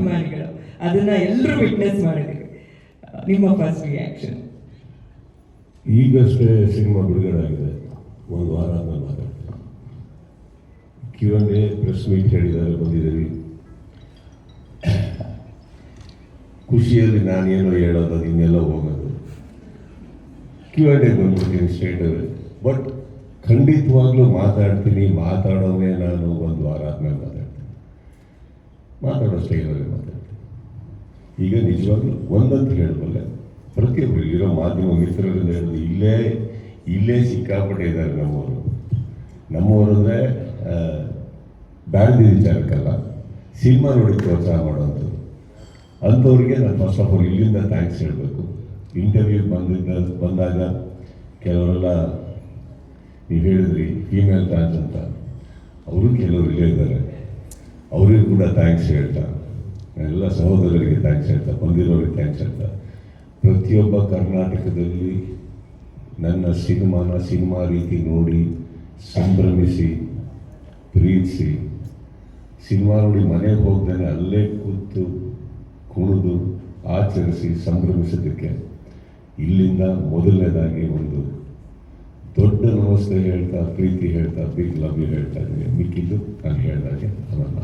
ಅಭಿಮಾನಿಗಳು ಅದನ್ನ ಎಲ್ಲರೂ ವಿಟ್ನೆಸ್ ಮಾಡಿದ್ರು. ನಿಮ್ಮ ಫಸ್ಟ್ ರಿಯಾಕ್ಷನ್? ಈಗಷ್ಟೇ ಸಿನಿಮಾ ಬಿಡುಗಡೆ ಆಗಿದೆ, ಒಂದು ವಾರ ಆದ್ಮೇಲೆ ಮಾತಾಡ್ತೀನಿ. Q&A ಪ್ರೆಸ್ ಮೀಟ್ ಹೇಳಿದ್ದಾರೆ, ಬಂದಿದ್ದೀವಿ. ಖುಷಿಯಲ್ಲಿ ನಾನೇನೋ ಹೇಳೋದು ಅದು ಇನ್ನೆಲ್ಲ ಹೋಗೋದು. Q&A ಬಂದ್ಬಿಡ್ತೀನಿ ಸ್ಟ್ರೇಟ್ ಅವೇ. ಬಟ್ ಖಂಡಿತವಾಗ್ಲೂ ಮಾತಾಡ್ತೀನಿ. ಮಾತಾಡೋನೇ ನಾನು ಒಂದು ವಾರ ಆದ್ಮೇಲೆ ಮಾತಾಡೋ ಸ್ಟೈಲಲ್ಲಿ ಮಾತಾಡ್ತೀನಿ. ಈಗ ನಿಜವಾಗ್ಲೂ ಒಂದಂತ ಹೇಳಬಲ್ಲೆ, ಪ್ರತಿಯೊಬ್ಬರು ಇರೋ ಮಾಧ್ಯಮ ಮಿತ್ರರಿಂದ ಹೇಳಿದ್ರು, ಇಲ್ಲೇ ಸಿಕ್ಕಾಪಟ್ಟೆ ಇದ್ದಾರೆ ನಮ್ಮವರು ಅಂದರೆ ಬ್ಯಾಂಡ್ ವಿಚಾರಕ್ಕಲ್ಲ, ಸಿನಿಮಾ ನೋಡಿ ಪ್ರೋತ್ಸಾಹ ಮಾಡೋಂಥದ್ದು. ಅಂಥವ್ರಿಗೆ ನಾನು ಫಸ್ಟ್ ಆಫ್ ಆಲ್ ಇಲ್ಲಿಂದ ಥ್ಯಾಂಕ್ಸ್ ಹೇಳಬೇಕು. ಇಂಟರ್ವ್ಯೂ ಬಂದಾಗ ಕೆಲವರೆಲ್ಲ ನೀವು ಹೇಳಿದ್ರಿ ಫೀಮೇಲ್ ಫ್ಯಾನ್ಸ್ ಅಂತ, ಅವರು ಕೆಲವರು ಇಲ್ಲೇ ಇದ್ದಾರೆ, ಅವರಿಗೂ ಕೂಡ ಥ್ಯಾಂಕ್ಸ್ ಹೇಳ್ತಾ, ಎಲ್ಲ ಸಹೋದರರಿಗೆ ಥ್ಯಾಂಕ್ಸ್ ಹೇಳ್ತಾ, ಬಂದಿರೋರಿಗೆ ಥ್ಯಾಂಕ್ಸ್ ಹೇಳ್ತಾ, ಪ್ರತಿಯೊಬ್ಬ ಕರ್ನಾಟಕದಲ್ಲಿ ನನ್ನ ಸಿನಿಮಾ ರೀತಿ ನೋಡಿ ಸಂಭ್ರಮಿಸಿ ಪ್ರೀತಿಸಿ, ಸಿನಿಮಾ ನೋಡಿ ಮನೆಗೆ ಹೋಗ್ದೇನೆ ಅಲ್ಲೇ ಕೂತು ಕುಣಿದು ಆಚರಿಸಿ ಸಂಭ್ರಮಿಸೋದಕ್ಕೆ ಇಲ್ಲಿಂದ ಮೊದಲನೇದಾಗಿ ಒಂದು ದೊಡ್ಡ ನಮಸ್ತೆ ಹೇಳ್ತಾ, ಪ್ರೀತಿ ಹೇಳ್ತಾ, ಬಿಗ್ ಲವ್ ಯು ಹೇಳ್ತಾ ಇದ್ದೀನಿ. ಮಿಕ್ಕಿದ್ದು ನಾನು ಹೇಳಿದಾಗೆ ಅವನ್ನ